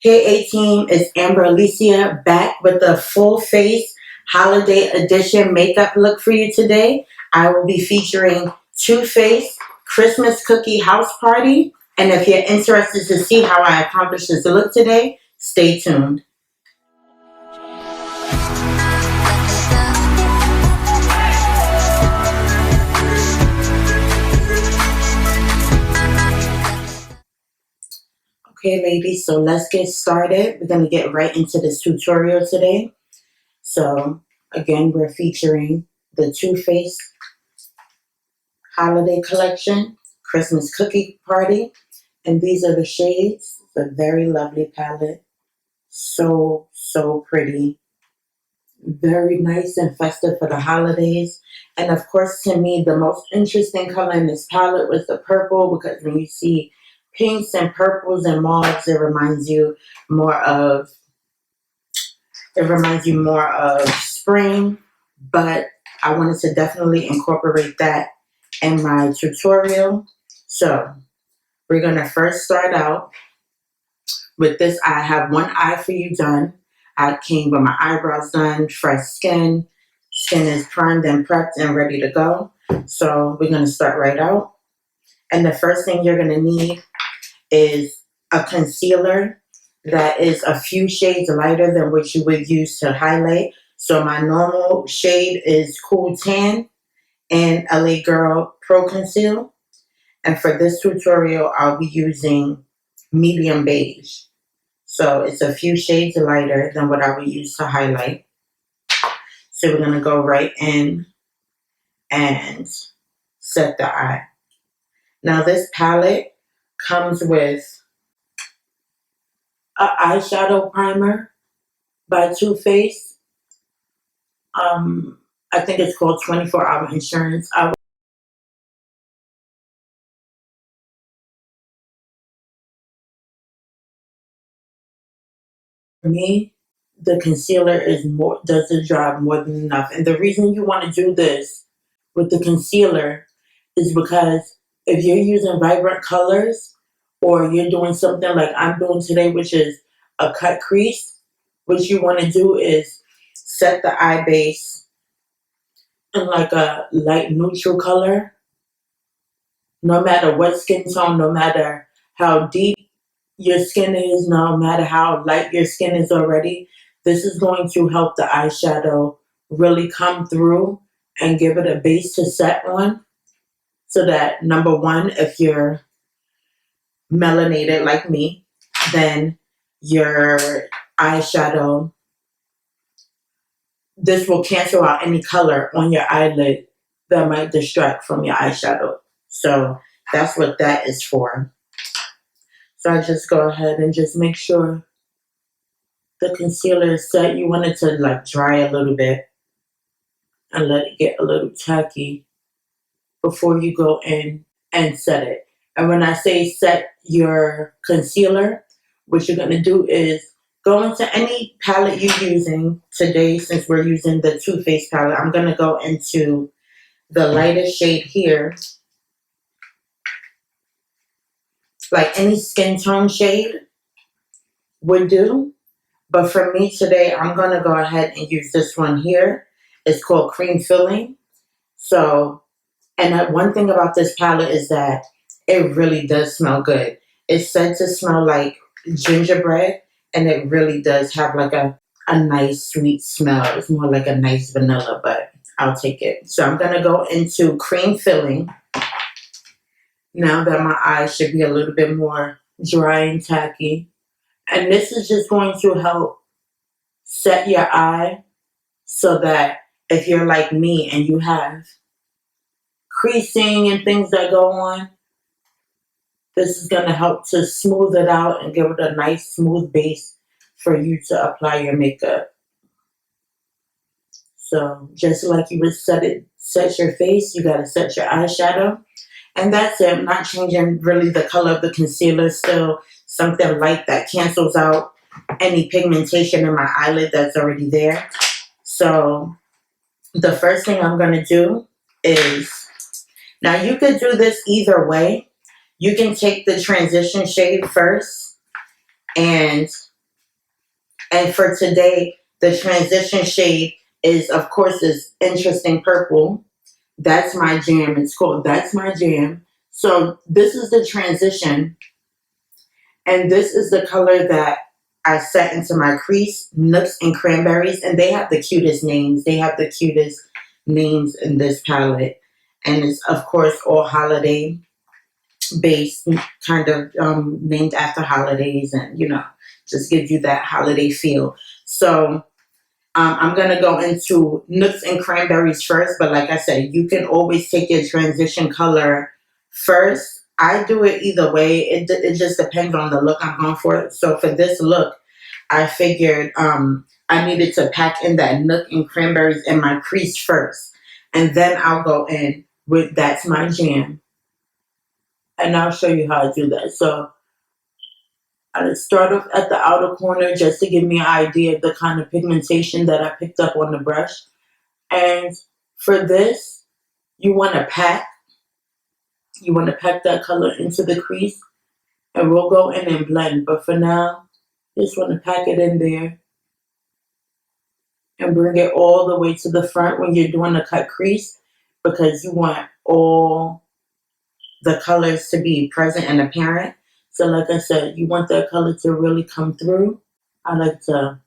Hey A-Team, it's Alicia back with the full face holiday edition makeup look for you today. I will be featuring Too Faced Christmas Cookie House Party. And if you're interested to see how I accomplished this look today, stay tuned. Okay, ladies, so let's get started. We're going to get right into this tutorial today. So, again, we're featuring the Too Faced Holiday Collection Christmas Cookie Party. And these are the shades. It's a very lovely palette. So pretty. Very nice and festive for the holidays. And of course, to me, the most interesting color in this palette was the purple, because when you see pinks and purples and mauves, it reminds you more of spring. But I wanted to definitely incorporate that in my tutorial. So we're going to first start out with this. I have one eye for you done. I came with my eyebrows done, fresh skin. Skin is primed and prepped and ready to go. So we're going to start right out. And the first thing you're going to need is a concealer that is a few shades lighter than what you would use to highlight. So my normal shade is Cool Tan and LA Girl Pro Conceal. And for this tutorial, I'll be using medium beige. So it's a few shades lighter than what I would use to highlight. So we're going to go right in and set the eye. Now this palette comes with an eyeshadow primer by Too Faced. I think it's called 24-Hour Insurance. For me, the concealer does the job more than enough. And the reason you want to do this with the concealer is because if you're using vibrant colors, or you're doing something like I'm doing today, which is a cut crease, what you want to do is set the eye base in like a light neutral color. No matter what skin tone, no matter how deep your skin is, no matter how light your skin is already, this is going to help the eyeshadow really come through and give it a base to set on. So that, number one, if you're melanated like me, then your eyeshadow, this will cancel out any color on your eyelid that might distract from your eyeshadow. So that's what that is for. So I just go ahead and just make sure the concealer is set. You want it to like dry a little bit and let it get a little tacky before you go in and set it. And when I say set your concealer, what you're going to do is go into any palette you're using today. Since we're using the Too Faced palette, I'm going to go into the lightest shade here. Like any skin tone shade would do. But for me today, I'm going to go ahead and use this one here. It's called Cream Filling. So, and one thing about this palette is that it really does smell good. It's said to smell like gingerbread, and it really does have like a nice sweet smell. It's more like a nice vanilla, but I'll take it. So I'm going to go into Cream Filling. Now that my eyes should be a little bit more dry and tacky. And this is just going to help set your eye so that if you're like me and you have creasing and things that go on, this is going to help to smooth it out and give it a nice smooth base for you to apply your makeup. So just like you would set your face, you got to set your eyeshadow. And that's it. I'm not changing really the color of the concealer. Still something light that cancels out any pigmentation in my eyelid that's already there. So the first thing I'm going to do is, now you could do this either way. You can take the transition shade first and And for today, the transition shade is, of course, this interesting purple. That's my jam. It's called That's My Jam. So this is the transition, and this is the color that I set into my crease, Nooks and Cranberries, and they have the cutest names. They have the cutest names in this palette, and it's, of course, all holiday based, kind of named after holidays, and just gives you that holiday feel. So I'm going to go into Nooks and Cranberries first, but like I said, you can always take your transition color first. I do it either way. It just depends on the look I'm going for. So for this look, I figured I needed to pack in that Nook and Cranberries in my crease first. And then I'll go in with That's My Jam. And I'll show you how I do that. So I start off at the outer corner just to give me an idea of the kind of pigmentation that I picked up on the brush. And for this, you want to pack that color into the crease, and we'll go in and blend. But for now, just want to pack it in there and bring it all the way to the front when you're doing the cut crease, because you want all the colors to be present and apparent. So like I said, you want that color to really come through. I like to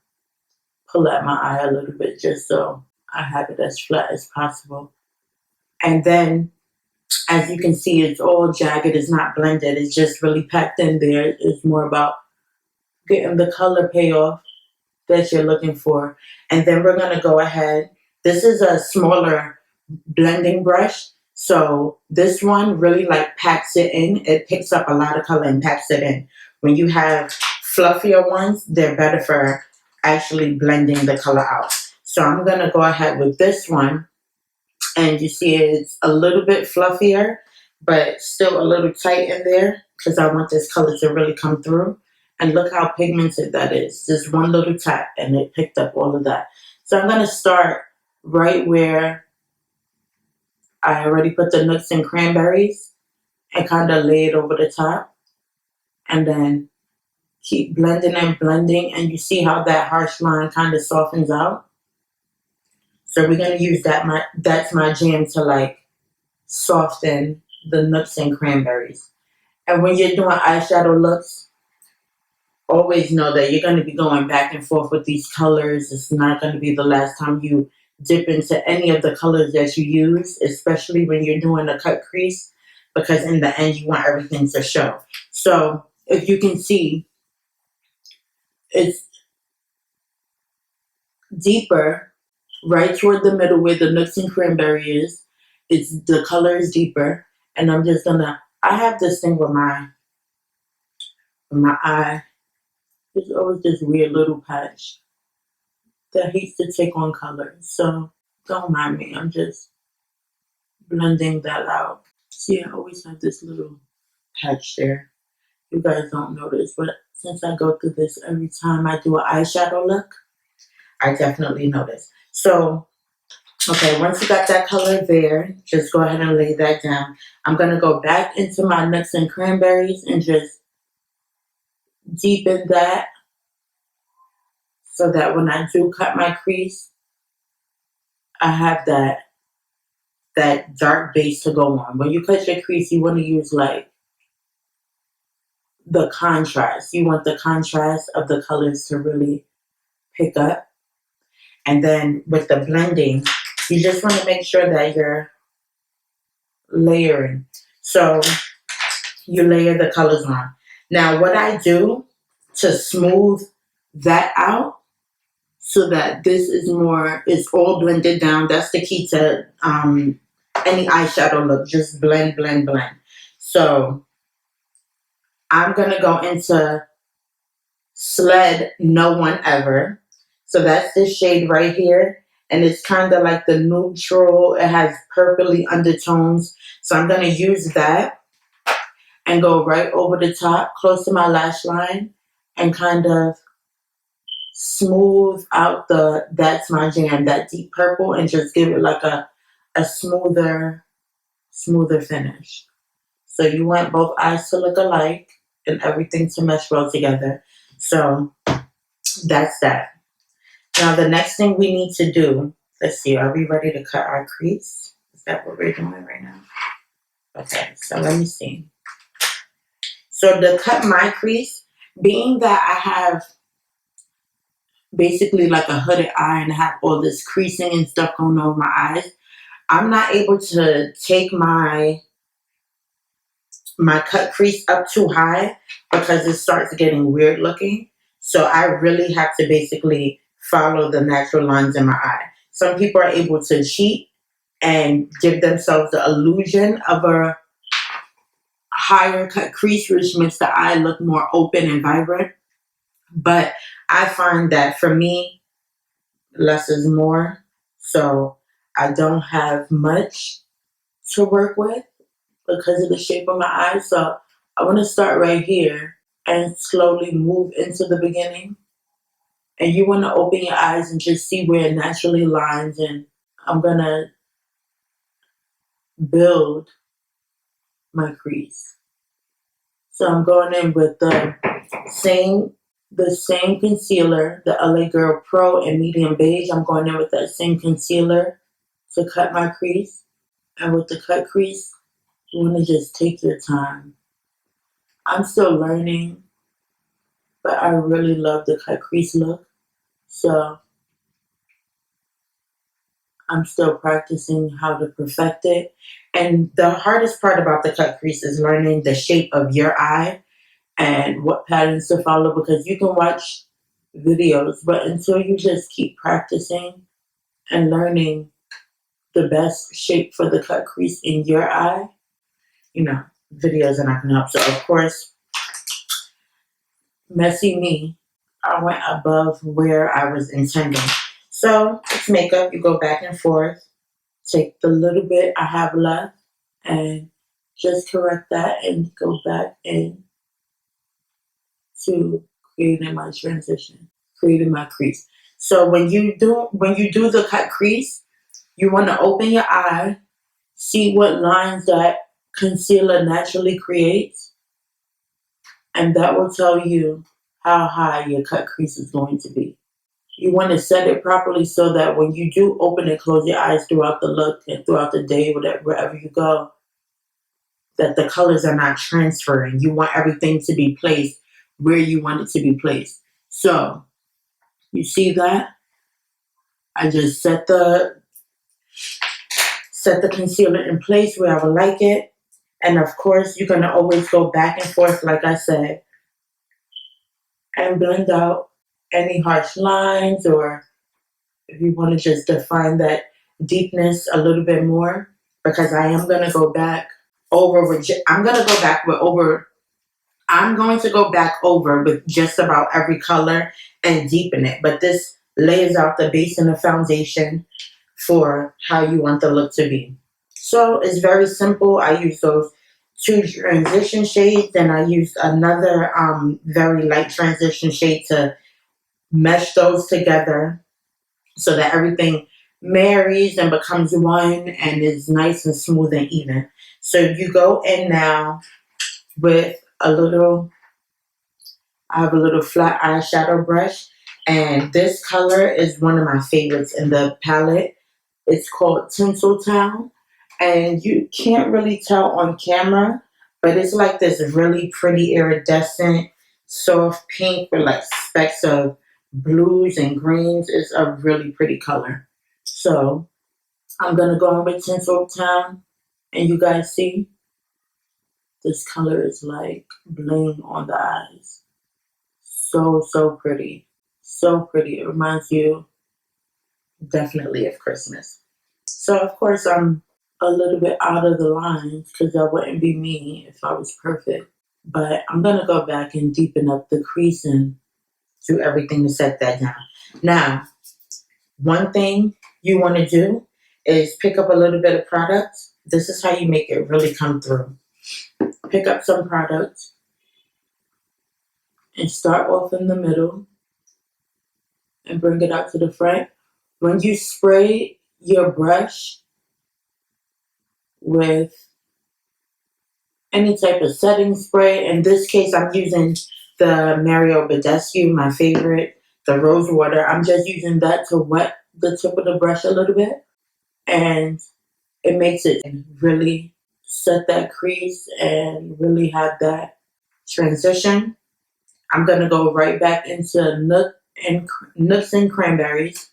pull at my eye a little bit just so I have it as flat as possible. And then, as you can see, it's all jagged. It's not blended. It's just really packed in there. It's more about getting the color payoff that you're looking for. And then we're going to go ahead. This is a smaller blending brush. So this one really packs it in. It picks up a lot of color and packs it in. When you have fluffier ones, they're better for actually blending the color out. So I'm going to go ahead with this one. And you see it's a little bit fluffier, but still a little tight in there because I want this color to really come through. And look how pigmented that is. Just one little tap and it picked up all of that. So I'm going to start right where I already put the Nooks and Cranberries and kind of lay it over the top. And then keep blending and blending. And you see how that harsh line kind of softens out. So we're going to use That's My Jam to soften the Nooks and Cranberries. And when you're doing eyeshadow looks, always know that you're going to be going back and forth with these colors. It's not going to be the last time you dip into any of the colors that you use, especially when you're doing a cut crease, because in the end you want everything to show. So if you can see, it's deeper right toward the middle where the Nooks and Cranberry is. The color is deeper, and I'm just gonna. I have this thing with my eye. There's always this weird little patch that hates to take on color, so don't mind me. I'm just blending that out. See, I always have this little patch there. You guys don't notice, but since I go through this every time I do an eyeshadow look, I definitely notice. So, okay, once you got that color there, just go ahead and lay that down. I'm going to go back into my Nooks and Cranberries and just deepen that so that when I do cut my crease, I have that dark base to go on. When you cut your crease, you want to use the contrast. You want the contrast of the colors to really pick up. And then with the blending, you just want to make sure that you're layering. So you layer the colors on. Now what I do to smooth that out so that this is it's all blended down. That's the key to any eyeshadow look. Just blend, blend, blend. So I'm going to go into Sled No One Ever. So that's this shade right here. And it's kind of like the neutral. It has purpley undertones. So I'm going to use that and go right over the top, close to my lash line, and kind of smooth out That's My Jam, that deep purple, and just give it like a smoother finish. So you want both eyes to look alike and everything to mesh well together. So that's that. Now the next thing we need to do, let's see, are we ready to cut our crease? Is that what we're doing right now? Okay, so let me see. So to cut my crease, being that I have basically like a hooded eye and I have all this creasing and stuff going over my eyes, I'm not able to take my cut crease up too high because it starts getting weird looking. So I really have to basically follow the natural lines in my eye. Some people are able to cheat and give themselves the illusion of a higher cut crease, which makes the eye look more open and vibrant. But I find that for me, less is more. So I don't have much to work with because of the shape of my eyes. So I want to start right here and slowly move into the beginning. And you want to open your eyes and just see where it naturally lines. And I'm going to build my crease. So I'm going in with the same concealer, the LA Girl Pro in medium beige. I'm going in with that same concealer to cut my crease. And with the cut crease, you want to just take your time. I'm still learning, but I really love the cut crease look. So I'm still practicing how to perfect it. And the hardest part about the cut crease is learning the shape of your eye and what patterns to follow, because you can watch videos, but until you just keep practicing and learning the best shape for the cut crease in your eye, you know, videos are not going to help. So, of course, messy me, I went above where I was intending. So, it's makeup. You go back and forth. Take the little bit I have left and just correct that and go back in to creating my transition, creating my crease. So when you do the cut crease, you want to open your eye, see what lines that concealer naturally creates, and that will tell you how high your cut crease is going to be. You want to set it properly so that when you do open and close your eyes throughout the look and throughout the day, wherever you go, that the colors are not transferring. You want everything to be placed where you want it to be placed. So you see that? I just set the concealer in place where I would like it. And of course, you're going to always go back and forth, like I said, and blend out any harsh lines, or if you want to just define that deepness a little bit more, because I am going to go back over with, I'm going to go back over with just about every color and deepen it. But this lays out the base and the foundation for how you want the look to be. So it's very simple. I use those two transition shades, and I used another very light transition shade to mesh those together so that everything marries and becomes one and is nice and smooth and even. So you go in now with I have a little flat eyeshadow brush, and this color is one of my favorites in the palette. It's called Tinsel, and you can't really tell on camera, but it's like this really pretty iridescent, soft pink with like specks of blues and greens. It's a really pretty color. So I'm gonna go in with Tinsel, and you guys see this color is like bling on the eyes. So pretty. So pretty. It reminds you definitely of Christmas. So of course I'm a little bit out of the lines because that wouldn't be me if I was perfect. But I'm gonna go back and deepen up the crease and do everything to set that down. Now, one thing you want to do is pick up a little bit of product. This is how you make it really come through. Pick up some product and start off in the middle and bring it out to the front. When you spray your brush with any type of setting spray, in this case I'm using the Mario Badescu, my favorite the rose water. I'm just using that to wet the tip of the brush a little bit, and it makes it really set that crease and really have that transition. I'm gonna go right back into nooks and cranberries,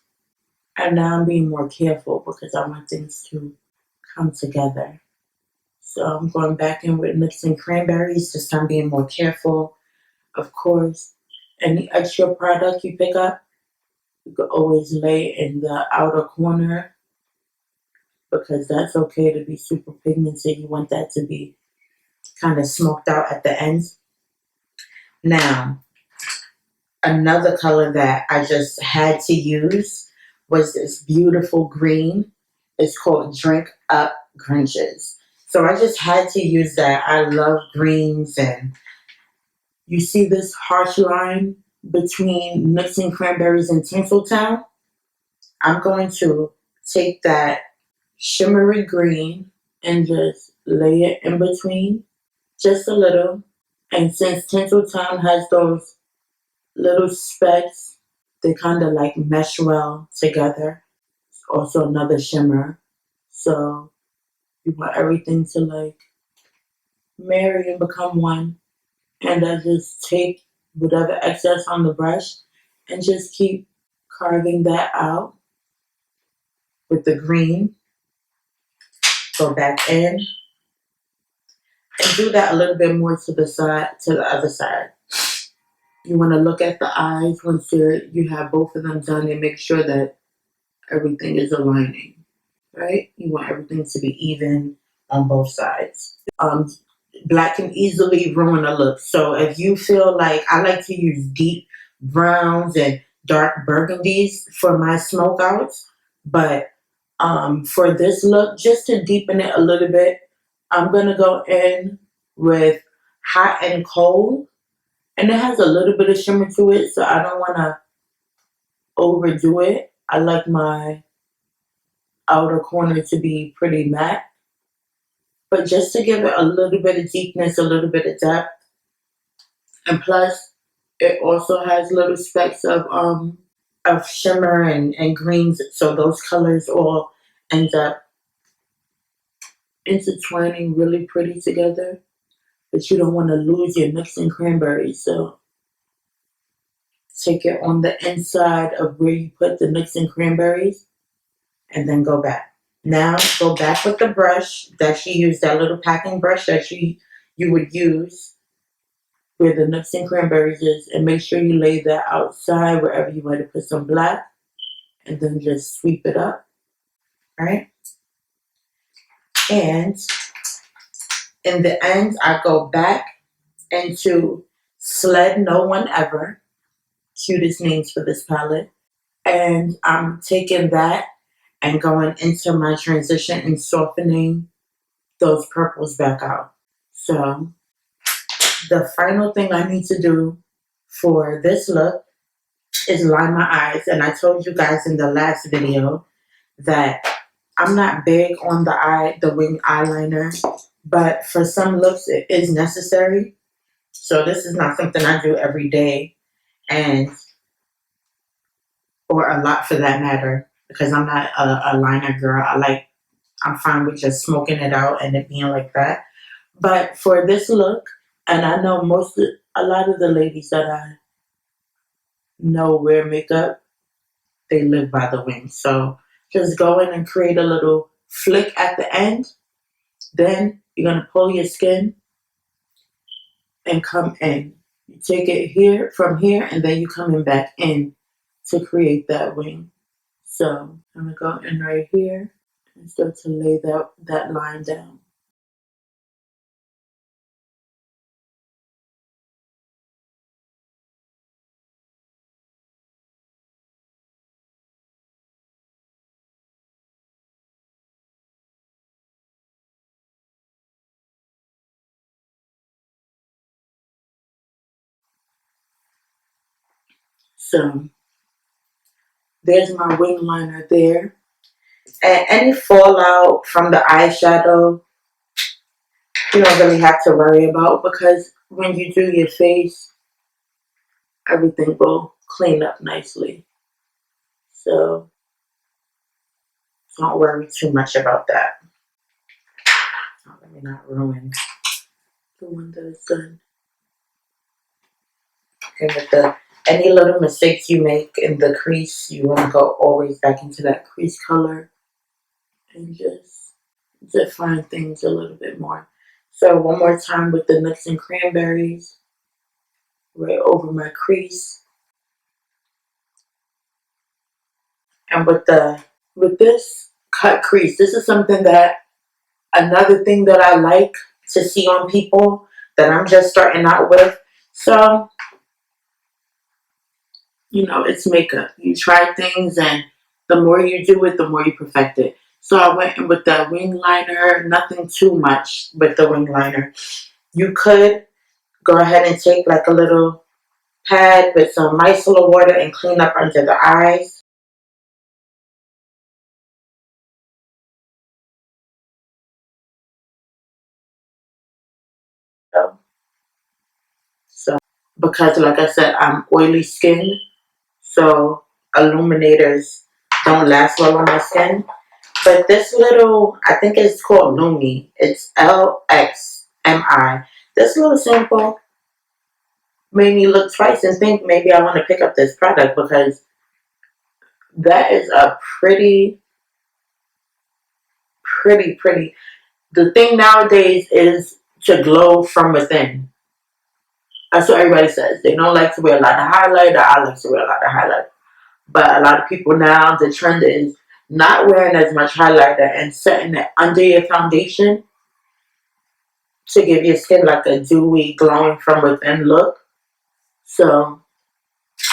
and now I'm being more careful because I want things to come together. So I'm going back in with nooks and cranberries. This time being more careful. Of course, any extra product you pick up, you could always lay in the outer corner because that's okay to be super pigmented. You want that to be kind of smoked out at the ends. Now, another color that I just had to use was this beautiful green. It's called Drink Up Grinches. So I just had to use that. I love greens, and you see this harsh line between Nooks and Cranberries and Tinseltown? I'm going to take that shimmery green and just lay it in between just a little. And since Tinseltown has those little specks, they kind of like mesh well together. Also another shimmer. So you want everything to like marry and become one. And I just take whatever excess on the brush and just keep carving that out with the green. Go back in and do that a little bit more to the side, to the other side. You want to look at the eyes once you have both of them done and make sure that everything is aligning, right? You want everything to be even on both sides. Black can easily ruin a look. So if you feel like, I like to use deep browns and dark burgundies for my smoke outs, but for this look, just to deepen it a little bit, I'm gonna go in with Hot and Cold, and it has a little bit of shimmer to it, so I don't want to overdo it. I like my outer corner to be pretty matte, but just to give it a little bit of deepness, a little bit of depth, and plus it also has little specks of shimmer and greens, so those colors all end up intertwining really pretty together. But you don't want to lose your nooks and cranberries, so take it on the inside of where you put the nooks and cranberries, and then go back. Now go back with the brush that you used, that little packing brush that you would use where the nooks and cranberries is, and make sure you lay that outside wherever you want to put some black, and then just sweep it up, right? And in the end, I go back into Sled No One Ever, cutest names for this palette, and I'm taking that and going into my transition and softening those purples back out. So the final thing I need to do for this look is line my eyes. And I told you guys in the last video that I'm not big on the wing eyeliner, but for some looks it is necessary. So this is not something I do every day, and or a lot for that matter, because I'm not a liner girl. I'm fine with just smoking it out and it being like that. But for this look, and I know a lot of the ladies that I know wear makeup, they live by the wing. So just go in and create a little flick at the end. Then you're gonna pull your skin and come in. You take it here from here, and then you coming back in to create that wing. So I'm gonna go in right here and start to lay that line down. So there's my wing liner there. And any fallout from the eyeshadow, you don't really have to worry about, because when you do your face, everything will clean up nicely. So don't worry too much about that. Oh, let me not ruin the one that is done. Okay, with the any little mistakes you make in the crease, you want to go always back into that crease color and just define things a little bit more. So one more time with the nuts and cranberries right over my crease. And with this cut crease, this is something that another thing that I like to see on people that I'm just starting out with. So, you know, it's makeup. You try things and the more you do it, the more you perfect it. So I went in with the wing liner, nothing too much with the wing liner. You could go ahead and take like a little pad with some micellar water and clean up under the eyes. So, because like I said, I'm oily skin, so illuminators don't last well on my skin. But this little, I think it's called Lumi. It's LXMI. This little sample made me look twice and think maybe I want to pick up this product because that is a pretty. The thing nowadays is to glow from within. That's what everybody says. They don't like to wear a lot of highlighter. I like to wear a lot of highlighter. But a lot of people now, the trend is not wearing as much highlighter and setting it under your foundation to give your skin like a dewy, glowing from within look. So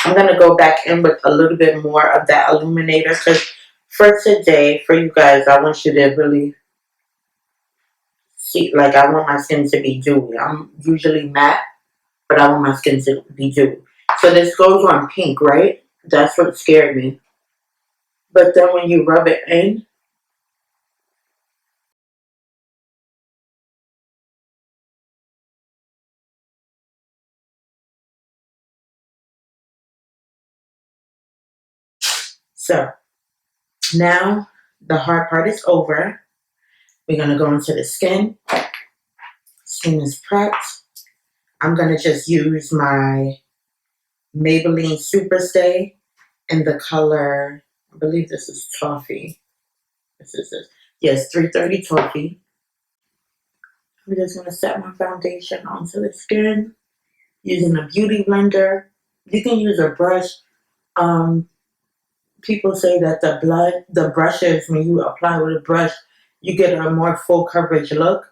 I'm going to go back in with a little bit more of that illuminator because for today, for you guys, I want you to really see, like I want my skin to be dewy. I'm usually matte, but I want my skin to be dewy. So this goes on pink, right? That's what scared me. But then when you rub it in, so now the hard part is over. We're going to go into the skin. Skin is prepped. I'm going to just use my Maybelline Superstay in the color, I believe this is Toffee. This is this. Yes, 330 Toffee. I'm just going to set my foundation onto the skin using a beauty blender. You can use a brush. Um, People say that the brushes, when you apply with a brush, you get a more full coverage look.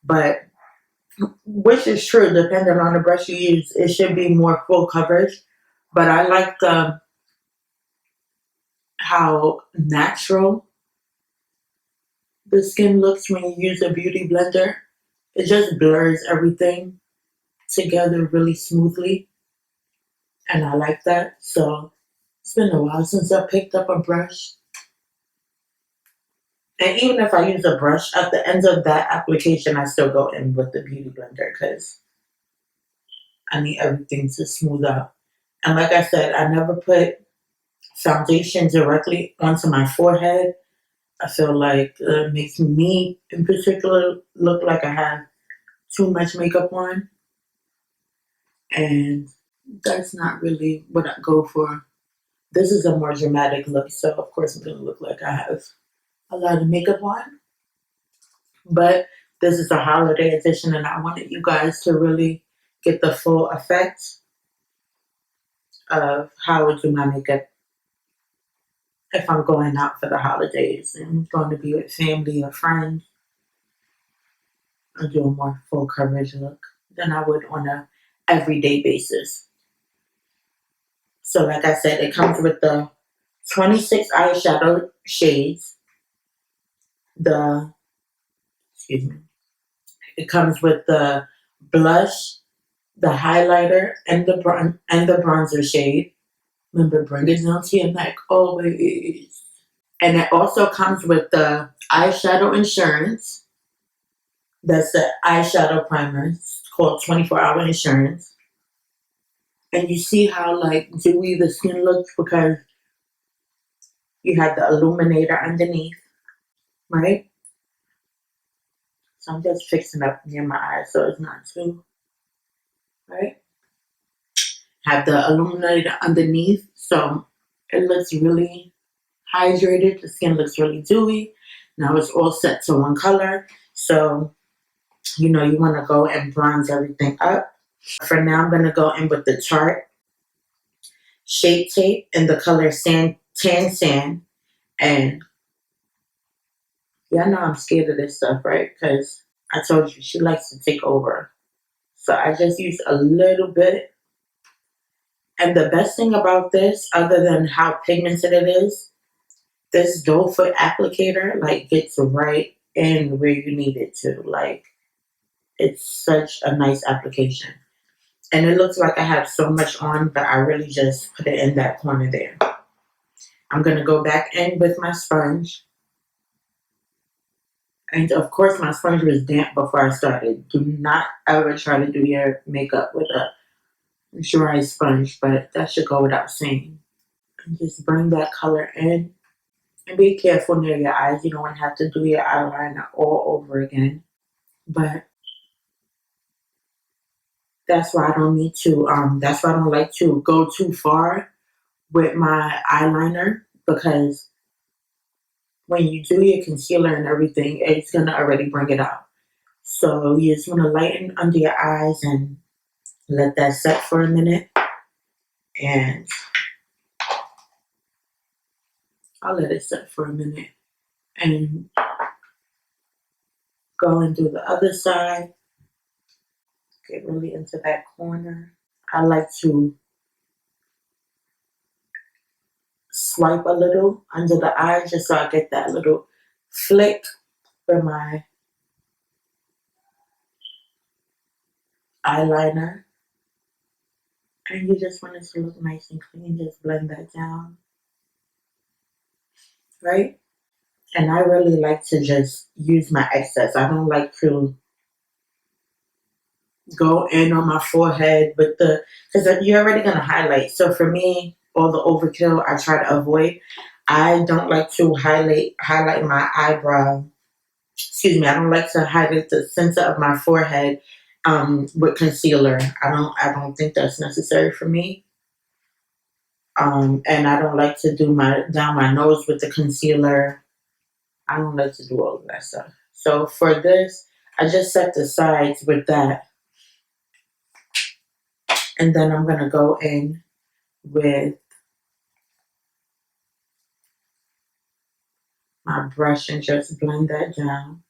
But which is true, depending on the brush you use, it should be more full coverage. But I like how natural the skin looks when you use a beauty blender. It just blurs everything together really smoothly, and I like that. So it's been a while since I picked up a brush. And even if I use a brush, at the end of that application, I still go in with the beauty blender because I need everything to smooth out. And like I said, I never put foundation directly onto my forehead. I feel like it makes me, in particular, look like I have too much makeup on. And that's not really what I go for. This is a more dramatic look, so of course I'm going to look like I have a lot of makeup on. But this is a holiday edition, and I wanted you guys to really get the full effect of how I do my makeup if I'm going out for the holidays and I'm going to be with family or friends. I'll do a more full coverage look than I would on a everyday basis. So like I said, it comes with the 26 eyeshadow shades. The excuse me. It comes with the blush, the highlighter, and the bronzer shade. Remember, bring it down to your neck always. And it also comes with the eyeshadow insurance. That's the eyeshadow primer. It's called 24-hour insurance. And you see how like dewy the skin looks because you have the illuminator underneath, right? So I'm just fixing up near my eyes so it's not too, right? Have the illuminator underneath so it looks really hydrated. The skin looks really dewy. Now it's all set to one color. So, you know, you want to go and bronze everything up. For now, I'm going to go in with the Tarte Shape Tape in the color Tan Sand. And y'all know I'm scared of this stuff, right? Because I told you she likes to take over. So I just use a little bit. And the best thing about this, other than how pigmented it is, this doe foot applicator like gets right in where you need it to. Like it's such a nice application. And it looks like I have so much on, but I really just put it in that corner there. I'm going to go back in with my sponge. And of course, my sponge was damp before I started. Do not ever try to do your makeup with a dry sponge, but that should go without saying. And just bring that color in. And be careful near your eyes. You don't want to have to do your eyeliner all over again. But that's why I don't need to, that's why I don't like to go too far with my eyeliner because when you do your concealer and everything, it's going to already bring it out. So you just want to lighten under your eyes and let that set for a minute. And I'll let it set for a minute and go and do the other side. Get really into that corner. I like to swipe a little under the eye just so I get that little flick for my eyeliner. And you just want it to look nice and clean. Just blend that down, right? And I really like to just use my excess. I don't like to go in on my forehead with because you're already going to highlight. So for me, all the overkill I try to avoid. I don't like to highlight my eyebrow. Excuse me. I don't like to highlight the center of my forehead with concealer. I don't think that's necessary for me. And I don't like to do down my nose with the concealer. I don't like to do all of that stuff. So for this, I just set the sides with that. And then I'm going to go in with my brush and just blend that down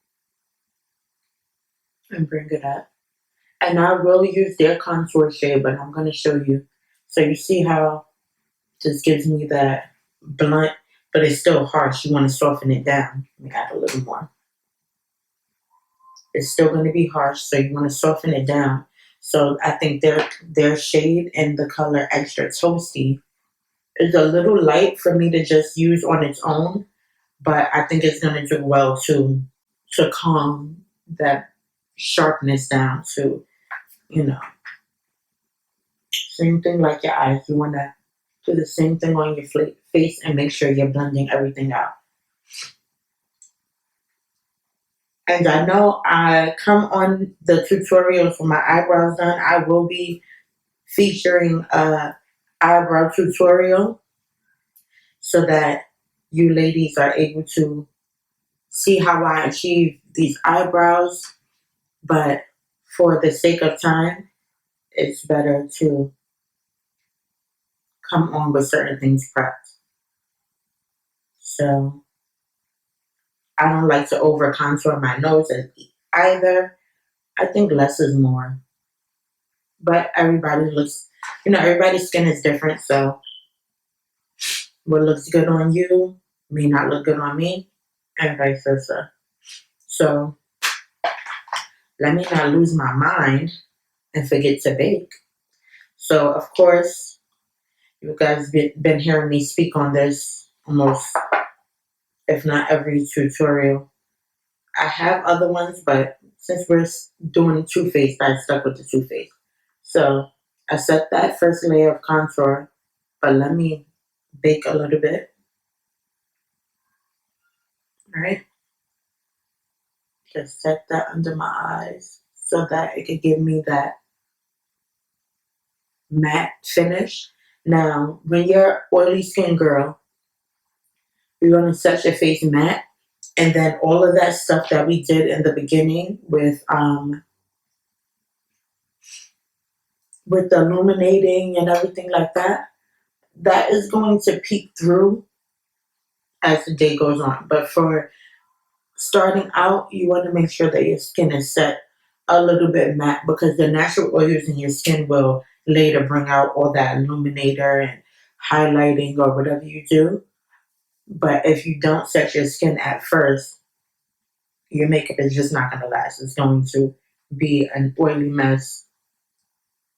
and bring it up. And I will use their contour shade, but I'm going to show you. So you see how this gives me that blunt, but it's still harsh. You want to soften it down. Let me add a little more. It's still going to be harsh, so you want to soften it down. So I think their shade and the color Extra Toasty is a little light for me to just use on its own, but I think it's going to do well to calm that sharpness down to, you know, same thing like your eyes. You want to do the same thing on your face and make sure you're blending everything out. And I know I come on the tutorial for my eyebrows done. I will be featuring a eyebrow tutorial so that you ladies are able to see how I achieve these eyebrows. But for the sake of time, it's better to come on with certain things prepped. So I don't like to over contour my nose either. I think less is more. But everybody's skin is different. So what looks good on you may not look good on me, and vice versa. So let me not lose my mind and forget to bake. So of course, you guys been hearing me speak on this almost, if not every tutorial. I have other ones, but since we're doing Too Faced, I stuck with the Too Faced. So I set that first layer of contour, but let me bake a little bit. All right. Just set that under my eyes so that it could give me that matte finish. Now, when you're oily skin girl, you're going to set your face matte, and then all of that stuff that we did in the beginning with the illuminating and everything like that, that is going to peek through as the day goes on. But for starting out, you want to make sure that your skin is set a little bit matte, because the natural oils in your skin will later bring out all that illuminator and highlighting or whatever you do. But if you don't set your skin at first, your makeup is just not going to last. It's going to be an oily mess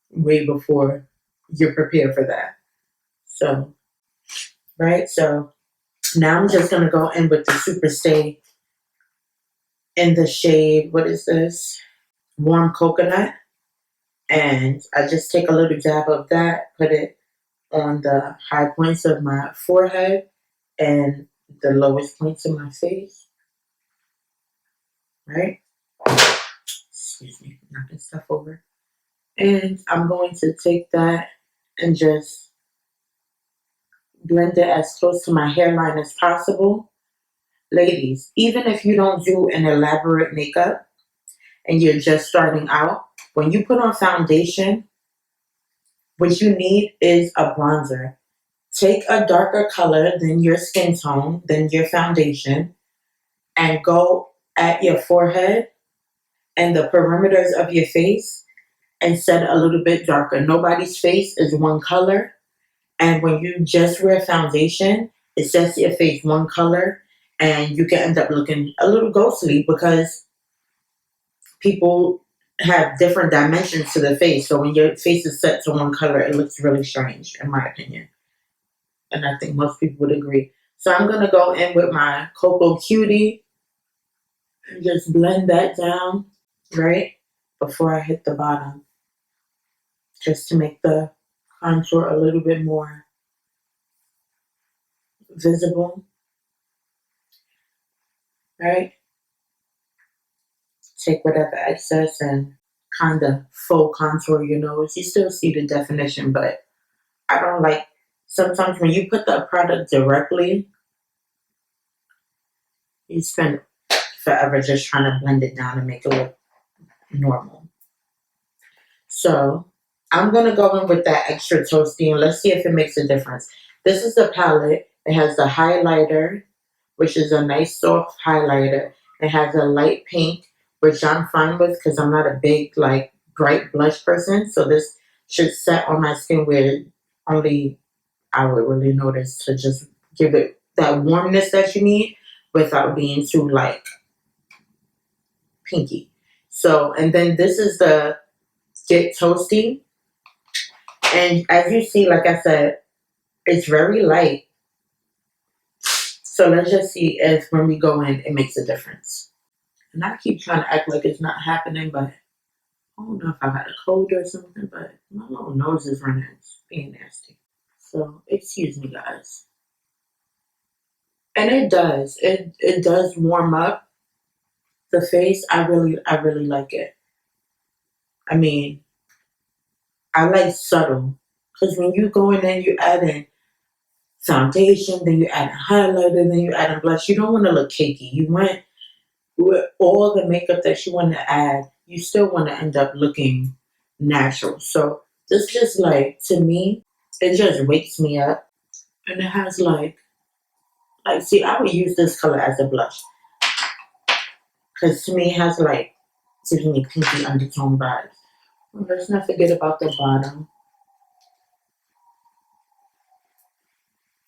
way before you're prepared for that. So, right? So now I'm just going to go in with the Super Stay in the shade, what is this? Warm Coconut. And I just take a little dab of that, put it on the high points of my forehead and the lowest points of my face. Right? Excuse me, knocking stuff over. And I'm going to take that and just blend it as close to my hairline as possible. Ladies, even if you don't do an elaborate makeup and you're just starting out, when you put on foundation, what you need is a bronzer. Take a darker color than your skin tone, than your foundation, and go at your forehead and the perimeters of your face and set a little bit darker. Nobody's face is one color. And when you just wear foundation, it sets your face one color and you can end up looking a little ghostly because people have different dimensions to the face. So when your face is set to one color, it looks really strange, in my opinion. And I think most people would agree. So I'm going to go in with my Cocoa Cutie and just blend that down, right, before I hit the bottom, just to make the contour a little bit more visible, right? Take whatever excess and kind of faux contour your nose. You still see the definition, but I don't like, sometimes when you put the product directly, you spend forever just trying to blend it down and make it look normal. So I'm going to go in with that extra toasty and let's see if it makes a difference. This is the palette. It has the highlighter, which is a nice soft highlighter. It has a light pink, which I'm fine with because I'm not a big, like, bright blush person. So this should set on my skin where only I would really notice, to just give it that warmness that you need without being too, like, pinky. So, and then this is the Get Toasty. And as you see, like I said, it's very light. So let's just see if when we go in, it makes a difference. And I keep trying to act like it's not happening, but I don't know if I got a cold or something, but my little nose is running. It's being nasty. So excuse me, guys. And it does. It does warm up the face. I really like it. I mean, I like subtle. Because when you go in and you add in foundation, then you add a highlighter, then you add a blush, you don't want to look cakey. You want, with all the makeup that you want to add, you still want to end up looking natural. So this just, like, to me, it just wakes me up. And it has see, I would use this color as a blush. Because to me, it has, like, gives me pinky undertone vibes. Well, let's not forget about the bottom.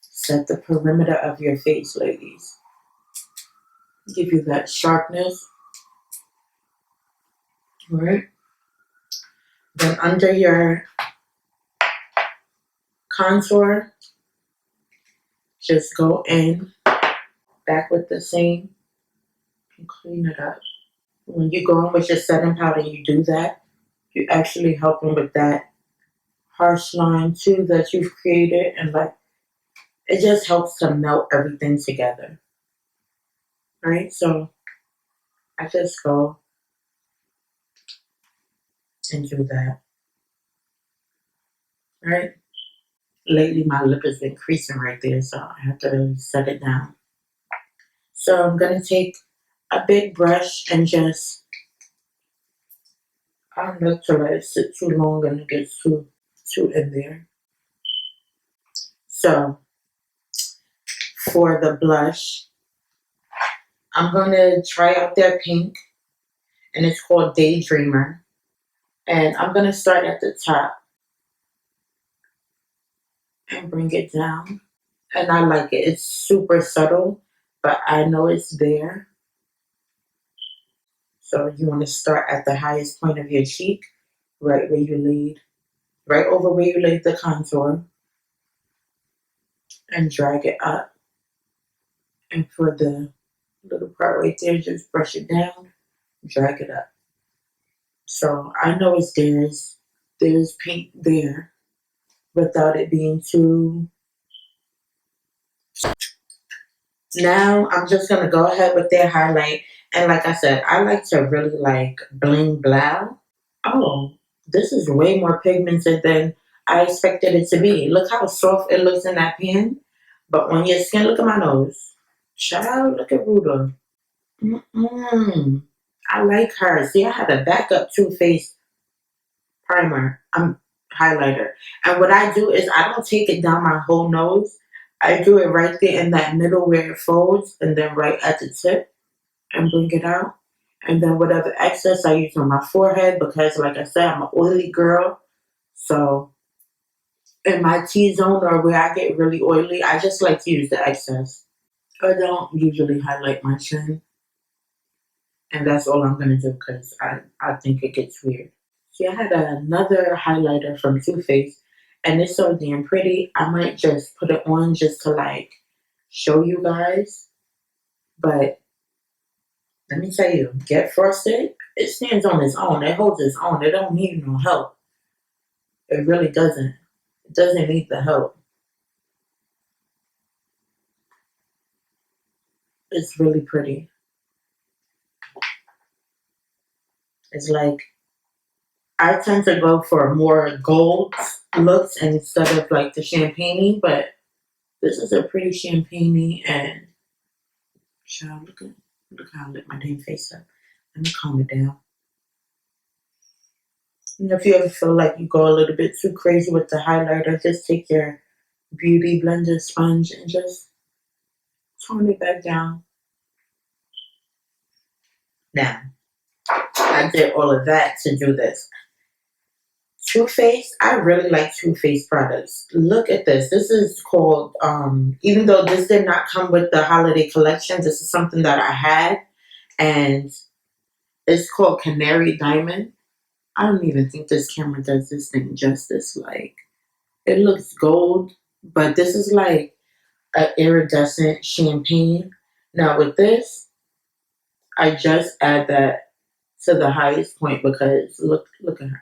Set the perimeter of your face, ladies. Give you that sharpness. All right. Then under your contour, just go in back with the same and clean it up. When you go in with your setting powder, you do that. You're actually helping with that harsh line too that you've created, and like it just helps to melt everything together. Right? So I just go and do that. Right? Lately my lip has been creasing right there, so I have to really set it down. So I'm gonna take a big brush and just, I don't like to let it sit too long and it gets too in there. So for the blush, I'm gonna try out their pink, and it's called Daydreamer. And I'm gonna start at the top and bring it down. And I like it. It's super subtle, but I know it's there. So you want to start at the highest point of your cheek, right where you laid, right over where you laid the contour, and drag it up. And for the little part right there, just brush it down, drag it up. So I know it's there's pink there without it being too. Now I'm just gonna go ahead with their highlight. And like I said, I like to really like bling blow. Oh, this is way more pigmented than I expected it to be. Look how soft it looks in that pan. But on your skin, look at my nose. Child, look at Ruda. Mm-mm. I like her. See, I had a backup Too Faced primer. Highlighter. And what I do is I don't take it down my whole nose. I do it right there in that middle where it folds, and then right at the tip, and bring it out. And then whatever excess I use on my forehead, because like I said, I'm an oily girl. So in my T-zone or where I get really oily, I just like to use the excess. I don't usually highlight my chin. And that's all I'm going to do because I think it gets weird. See, I had another highlighter from Too Faced, and it's so damn pretty. I might just put it on just to like show you guys. But let me tell you, Get Frosted, it stands on its own. It holds its own. It don't need no help. It really doesn't. It doesn't need the help. It's really pretty. It's like I tend to go for more gold looks instead of like the champagne, but this is a pretty champagne, and child, look how I lit my damn face up. Let me calm it down. And if you ever feel like you go a little bit too crazy with the highlighter, just take your beauty blender sponge and just tone it back down. Now, I did all of that to do this. Too Faced, I really like Too Faced products. Look at this. This is called, even though this did not come with the holiday collection, this is something that I had, and it's called Canary Diamond. I don't even think this camera does this thing justice. Like, it looks gold, but this is like an iridescent champagne. Now with this, I just add that to the highest point because look at her.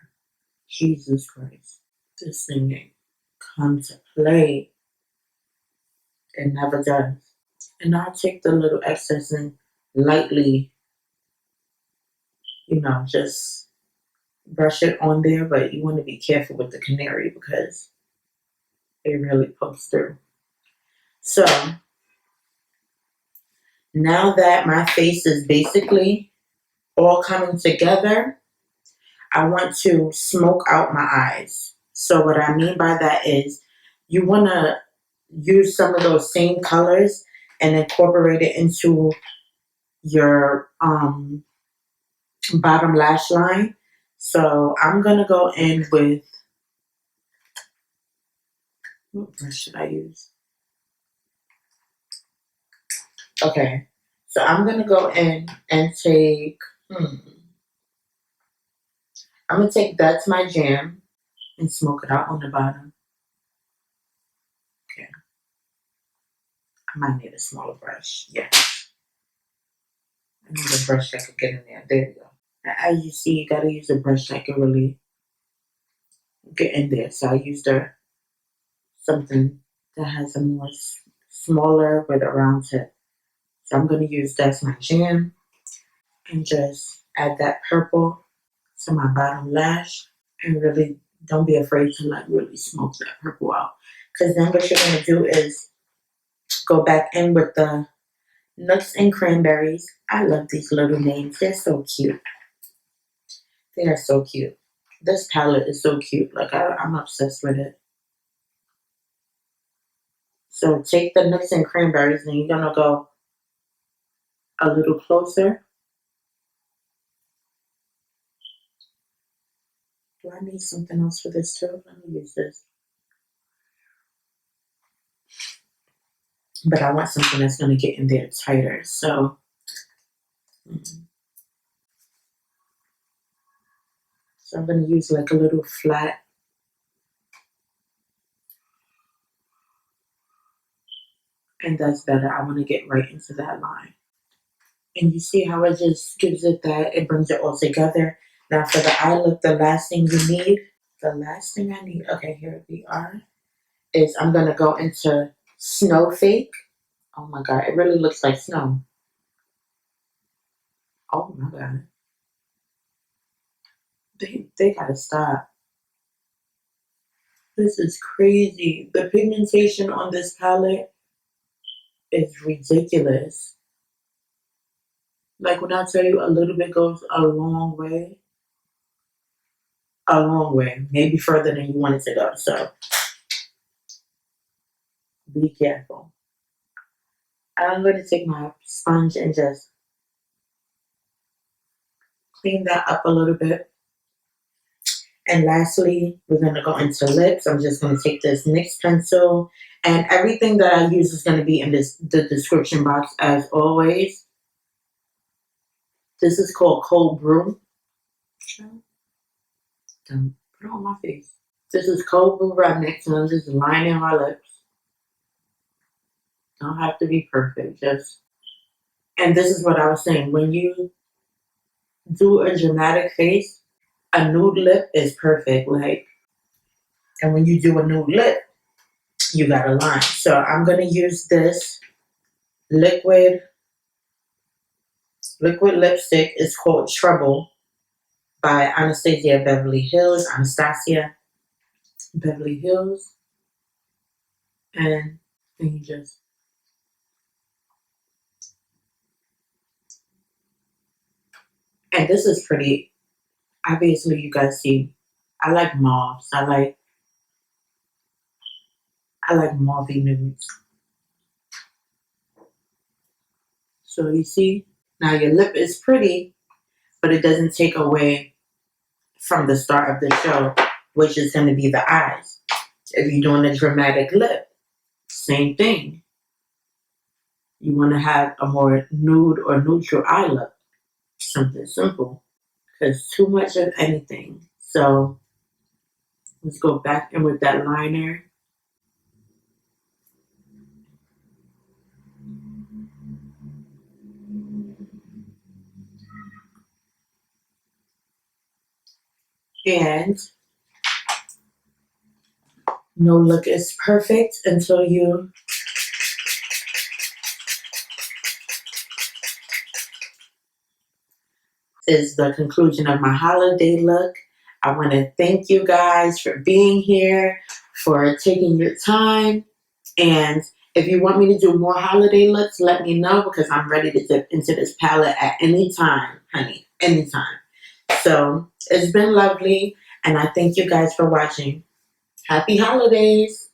Jesus Christ. This thing ain't come to play. It never does. And I'll take the little excess and lightly, just brush it on there, but you want to be careful with the canary because it really pokes through. So now that my face is basically all coming together, I want to smoke out my eyes. So what I mean by that is you want to use some of those same colors and incorporate it into your bottom lash line. So I'm going to go in with, what brush should I use? Okay, so I'm going to go in and take, I'm going to take That's My Jam and smoke it out on the bottom. Okay, I might need a smaller brush. Yeah, I need a brush that could get in there. There you go. As you see, you got to use a brush that can really get in there. So I used something that has a more smaller with a round tip. So I'm going to use That's My Jam and just add that purple to my bottom lash, and really don't be afraid to like really smoke that purple out, because then what you're going to do is go back in with the Nuts and Cranberries. I love these little names. They're so cute. They are so cute. This palette is so cute. Like I'm obsessed with it. So take the Nuts and Cranberries and you're going to go a little closer. Do I need something else for this too? Let me use this. But I want something that's going to get in there tighter. So, so I'm going to use like a little flat. And that's better. I want to get right into that line. And you see how it just gives it that, it brings it all together. Now for the eye look, the last thing you need, okay, here we are, is I'm going to go into Snow Fake. Oh my God, it really looks like snow. Oh my God. They gotta stop. This is crazy. The pigmentation on this palette is ridiculous. Like when I tell you a little bit goes a long way, maybe further than you want it to go. So be careful. I'm going to take my sponge and just clean that up a little bit. And lastly, we're going to go into lips. I'm just going to take this NYX pencil, and everything that I use is going to be in the description box as always. This is called Cold Brew. Don't put it on my face. This is Cold Brew Remix, and I'm just lining my lips. Don't have to be perfect, and this is what I was saying. When you do a dramatic face, a nude lip is perfect. Like, and when you do a nude lip, you got a line. So I'm gonna use this liquid lipstick. It's called Trouble by Anastasia Beverly Hills. And then you just, and this is pretty, obviously you guys see, I like mauves. I like mauve nudes. So you see, now your lip is pretty, but it doesn't take away from the start of the show, which is going to be the eyes. If you're doing a dramatic lip, same thing. You want to have a more nude or neutral eye look. Something simple. Because too much of anything. So let's go back in with that liner. And no look is perfect until you is the conclusion of my holiday look. I want to thank you guys for being here, for taking your time. And if you want me to do more holiday looks, let me know, because I'm ready to dip into this palette at any time, honey, anytime. So it's been lovely, and I thank you guys for watching. Happy holidays.